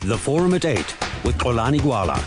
The Forum at 8 with Xolani Gwala.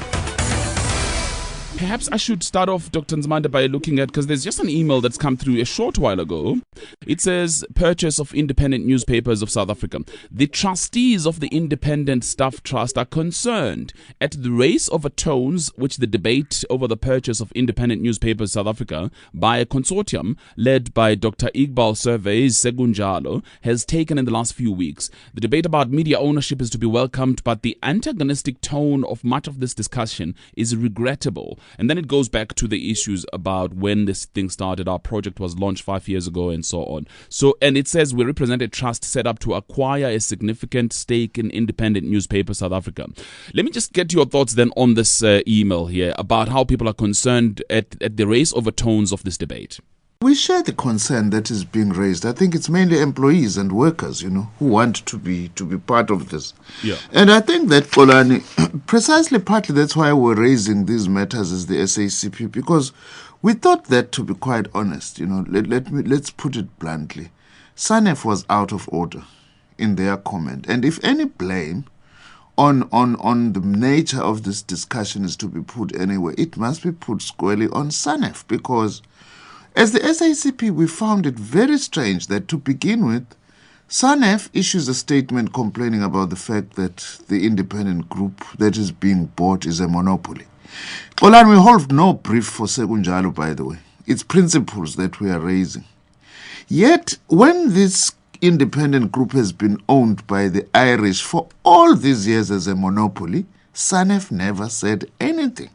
Perhaps I should start off, Dr. Nzimande, by looking at, because there's just an email that's come through a short while ago. It says, purchase of independent newspapers of South Africa. The trustees of the Independent Staff Trust are concerned at the race over tones which the debate over the purchase of independent newspapers South Africa by a consortium led by Dr. Iqbal Survey's Sekunjalo has taken in the last few weeks. The debate about media ownership is to be welcomed, but the antagonistic tone of much of this discussion is regrettable. And then it goes back to the issues about when this thing started. Our project was launched 5 years ago and so on. So, and it says we represent a trust set up to acquire a significant stake in independent newspaper South Africa. Let me just get your thoughts then on this email here about how people are concerned at the race over tones of this debate. We share the concern that is being raised. I think it's mainly employees and workers, who want to be part of this. Yeah. And I think that, Xolani, precisely partly that's why we're raising these matters as the SACP, because we thought that, to be quite honest, let's put it bluntly, SANEF was out of order in their comment. And if any blame on the nature of this discussion is to be put anywhere, it must be put squarely on SANEF, because as the SACP, we found it very strange that, to begin with, SANEF issues a statement complaining about the fact that the independent group that is being bought is a monopoly. Xolani, we hold no brief for Sekunjalo, by the way. It's principles that we are raising. Yet, when this independent group has been owned by the Irish for all these years as a monopoly, SANEF never said anything.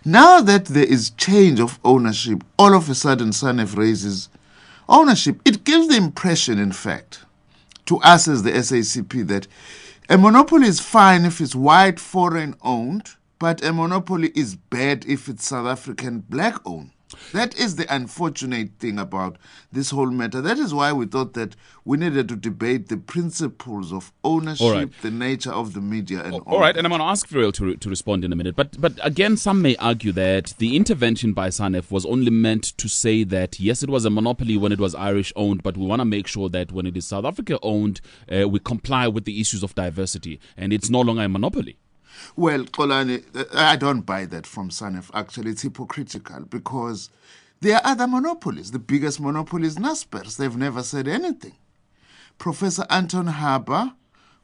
Now that there is change of ownership, all of a sudden SANEF raises ownership. It gives the impression, in fact, to us as the SACP that a monopoly is fine if it's white foreign owned, but a monopoly is bad if it's South African black owned. That is the unfortunate thing about this whole matter. That is why we thought that we needed to debate the principles of ownership, right, the nature of the media, and all right, and I'm going to ask Ferial to respond in a minute. But again, some may argue that the intervention by SANEF was only meant to say that, yes, it was a monopoly when it was Irish-owned, but we want to make sure that when it is South Africa-owned, we comply with the issues of diversity, and it's no longer a monopoly. Well, Xolani, I don't buy that from SANEF. Actually, it's hypocritical because there are other monopolies. The biggest monopoly is Naspers. They've never said anything. Professor Anton Haber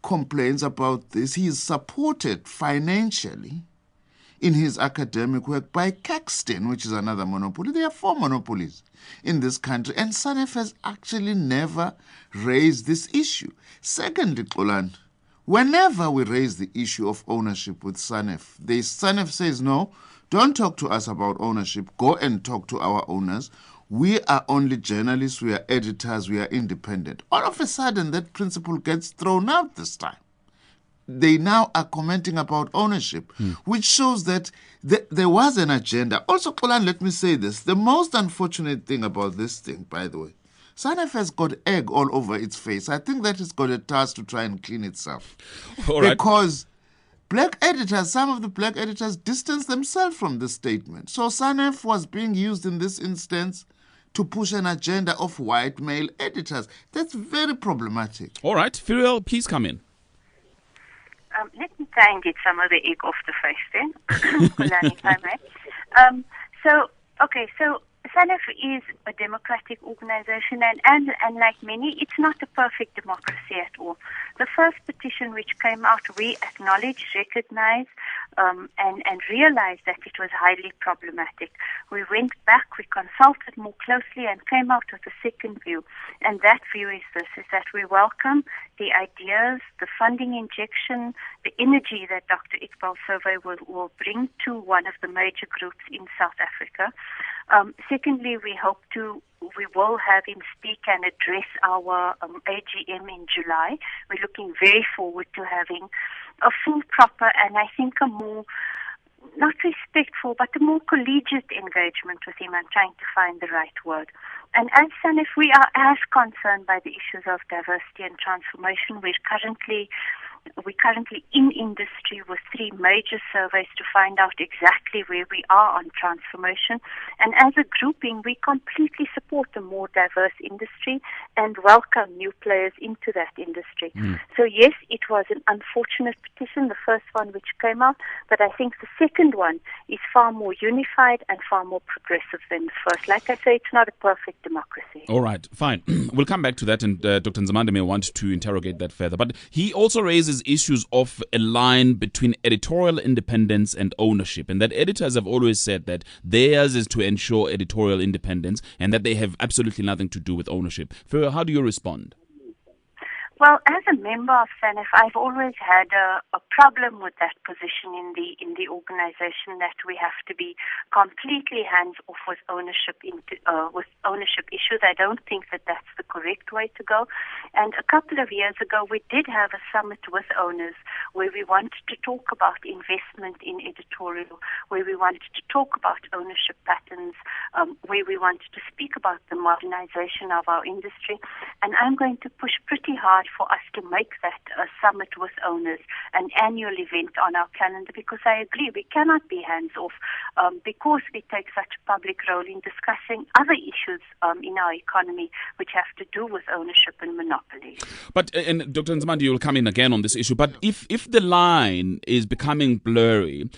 complains about this. He is supported financially in his academic work by Caxton, which is another monopoly. There are 4 monopolies in this country, and SANEF has actually never raised this issue. Secondly, Xolani, whenever we raise the issue of ownership with SANEF, SANEF says, no, don't talk to us about ownership. Go and talk to our owners. We are only journalists, we are editors, we are independent. All of a sudden, that principle gets thrown out this time. They now are commenting about ownership, which shows that there was an agenda. Also, Xolani, let me say this. The most unfortunate thing about this thing, by the way, SANEF has got egg all over its face. I think that it's got a task to try and clean itself. All right. Because some of the black editors distanced themselves from this statement. So SANEF was being used in this instance to push an agenda of white male editors. That's very problematic. All right. Ferial, please come in. Let me try and get some of the egg off the face then, Xolani, if I may. So SANEF is a democratic organization, and like many, it's not a perfect democracy at all. The first petition which came out, we acknowledged, recognized, and realized that it was highly problematic. We went back, we consulted more closely, and came out with a second view. And that view is that we welcome the ideas, the funding injection, the energy that Dr. Iqbal Survey will bring to one of the major groups in South Africa. Secondly, we will have him speak and address our AGM in July. We're looking very forward to having a full, proper, and I think a more, not respectful, but a more collegiate engagement with him. I'm trying to find the right word. And as SANEF, we are as concerned by the issues of diversity and transformation. We're currently in industry with 3 major surveys to find out exactly where we are on transformation. And as a grouping, we completely support a more diverse industry and welcome new players into that industry. So yes, it was an unfortunate petition, the first one which came out, but I think the second one is far more unified and far more progressive than the first. Like I say, it's not a perfect democracy. All right, fine. We'll come back to that, and Dr. Nzimande may want to interrogate that further. But he also raises issues of a line between editorial independence and ownership, and that editors have always said that theirs is to ensure editorial independence and that they have absolutely nothing to do with ownership. Ferial, how do you respond? Well, as a member of SANEF, I've always had a problem with that position in the organization, that we have to be completely hands off with ownership issues. I don't think that that's the correct way to go. And a couple of years ago, we did have a summit with owners where we wanted to talk about investment in editorial, where we wanted to talk about ownership patterns, where we wanted to speak about the modernization of our industry. And I'm going to push pretty hard for us to make that a summit with owners, an annual event on our calendar, because I agree we cannot be hands-off because we take such a public role in discussing other issues in our economy which have to do with ownership and monopoly. But, and Dr. Nzimande, you'll come in again on this issue, but if the line is becoming blurry,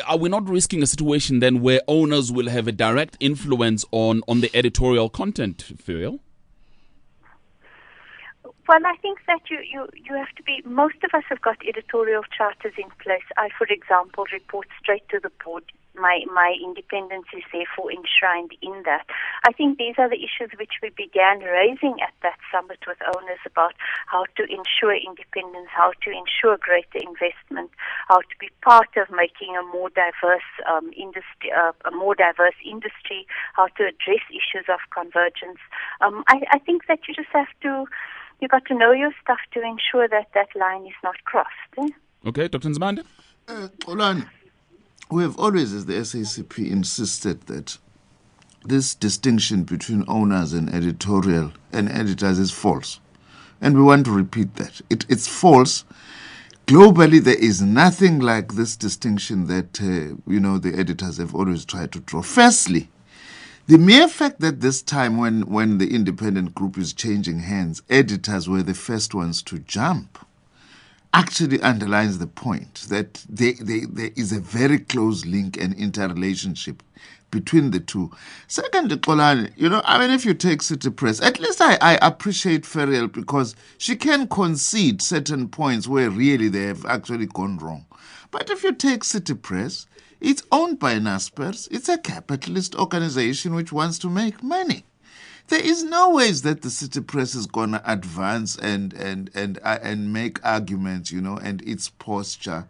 are we not risking a situation then where owners will have a direct influence on the editorial content, Ferial? Well, I think that you have to be, most of us have got editorial charters in place. I, for example, report straight to the board. My independence is therefore enshrined in that. I think these are the issues which we began raising at that summit with owners about how to ensure independence, how to ensure greater investment, how to be part of making a more diverse industry, how to address issues of convergence. I think that you just have to. You've got to know your stuff to ensure that that line is not crossed. Okay, Dr. Nzimande? Xolani, we have always, as the SACP, insisted that this distinction between owners and editorial and editors is false. And we want to repeat that. It's false. Globally, there is nothing like this distinction that, the editors have always tried to draw. Firstly, the mere fact that this time when the independent group is changing hands, editors were the first ones to jump, actually underlines the point that there is a very close link and interrelationship between the two. Secondly, Xolani, if you take City Press, at least I appreciate Ferial because she can concede certain points where really they have actually gone wrong. But if you take City Press, it's owned by Naspers. It's a capitalist organization which wants to make money. There is no ways that the City Press is going to advance and make arguments, and its posture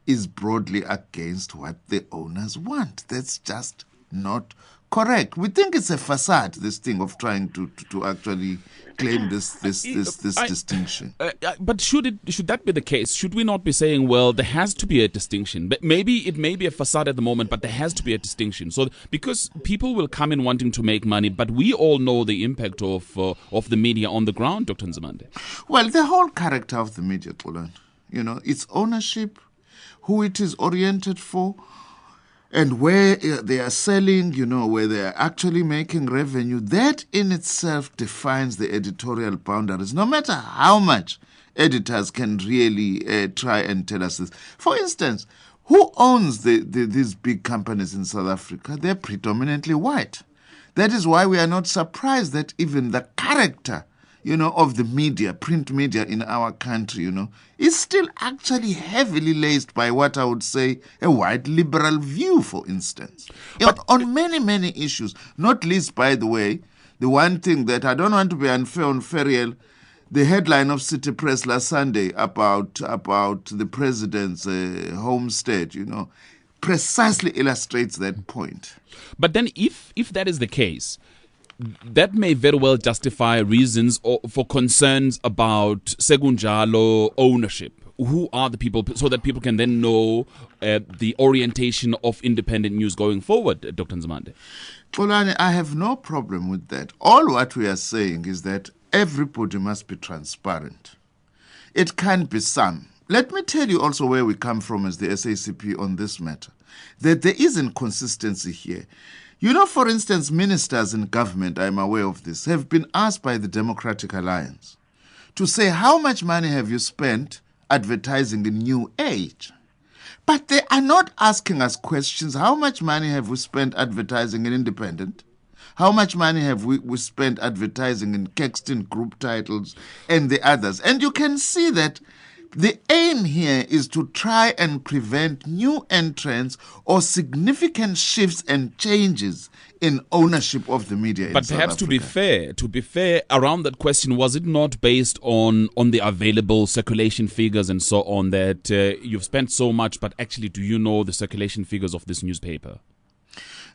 is broadly against what the owners want. That's just not correct. We think it's a facade, this thing of trying to actually claim this distinction. But should that be the case? Should we not be saying, well, there has to be a distinction? But maybe it may be a facade at the moment, but there has to be a distinction. So because people will come in wanting to make money, but we all know the impact of the media on the ground, Dr. Nzimande. Well, the whole character of the media, Xolani, its ownership, who it is oriented for, and where they are selling, where they are actually making revenue, that in itself defines the editorial boundaries, no matter how much editors can really try and tell us this. For instance, who owns these big companies in South Africa? They're predominantly white. That is why we are not surprised that even the character of the media, print media in our country, is still actually heavily laced by what I would say a white liberal view, for instance. But on many, many issues, not least, by the way, the one thing that I don't want to be unfair on Ferial, the headline of City Press last Sunday about the president's homestead, precisely illustrates that point. But then if that is the case, that may very well justify reasons for concerns about Sekunjalo ownership. Who are the people, so that people can then know the orientation of independent news going forward, Dr. Nzimande? Xolani, I have no problem with that. All what we are saying is that everybody must be transparent. It can't be some. let me tell you also where we come from as the SACP on this matter, that there is inconsistency here. You know, for instance, ministers in government, I'm aware of this, have been asked by the Democratic Alliance to say, how much money have you spent advertising in New Age? But they are not asking us questions. How much money have we spent advertising in Independent? How much money have we spent advertising in Caxton Group Titles and the others? And you can see that the aim here is to try and prevent new entrants or significant shifts and changes in ownership of the media. But perhaps to be fair, around that question, was it not based on the available circulation figures and so on that you've spent so much, but actually do you know the circulation figures of this newspaper?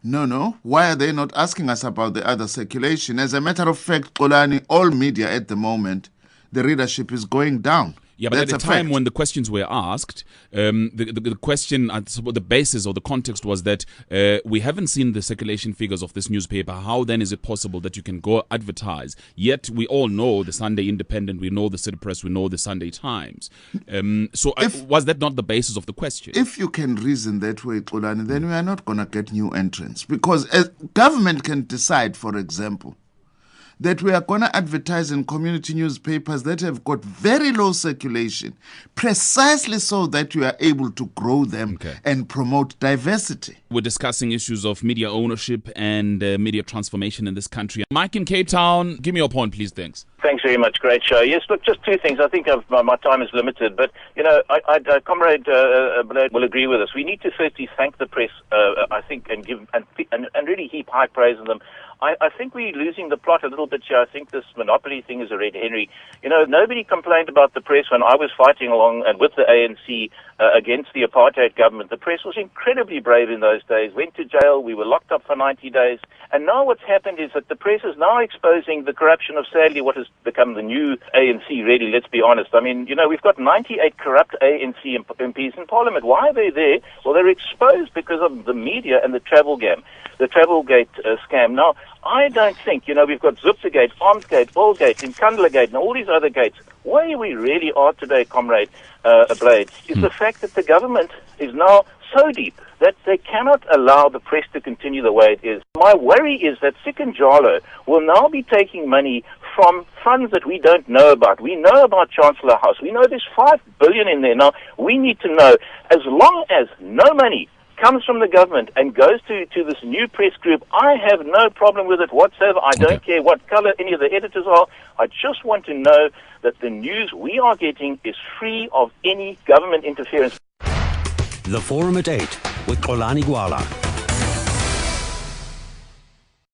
No. Why are they not asking us about the other circulation? As a matter of fact, Xolani, all media at the moment, the readership is going down. Yeah, but That's at the a time fact. when the questions were asked, the question, the basis or the context was that we haven't seen the circulation figures of this newspaper. How then is it possible that you can go advertise? Yet we all know the Sunday Independent, we know the City Press, we know the Sunday Times. Was that not the basis of the question? If you can reason that way, Xolani, then we are not going to get new entrants. Because government can decide, for example, that we are going to advertise in community newspapers that have got very low circulation, precisely so that you are able to grow them and promote diversity. We're discussing issues of media ownership and media transformation in this country. Mike in Cape Town, give me your point, please. Thanks. Thanks very much. Great show. Yes, look, just two things. I think my time is limited, but, you know, Comrade Blade will agree with us. We need to firstly thank the press, I think, and give and really heap high praise on them. I think we're losing the plot a little bit here. I think this monopoly thing is a red herring. You know, nobody complained about the press when I was fighting along and with the ANC against the apartheid government. The press was incredibly brave in those days, went to jail, we were locked up for 90 days. And now what's happened is that the press is now exposing the corruption of, sadly, what has become the new ANC, really, let's be honest. I mean, you know, we've got 98 corrupt ANC MPs in Parliament. Why are they there? Well, they're exposed because of the media and the Travelgate scam. Now, I don't think, you know, we've got Zuptagate, Armsgate, Allgate, Nkandlagate, and all these other gates. Where we really are today, Comrade Blade, is the fact that the government is now so deep that they cannot allow the press to continue the way it is. My worry is that Sekunjalo will now be taking money from funds that we don't know about. We know about Chancellor House. We know there's 5 billion in there. Now, we need to know, as long as no money comes from the government and goes to this new press group, I have no problem with it whatsoever. I don't care what color any of the editors are. I just want to know that the news we are getting is free of any government interference. The Forum at 8 with Xolani Gwala.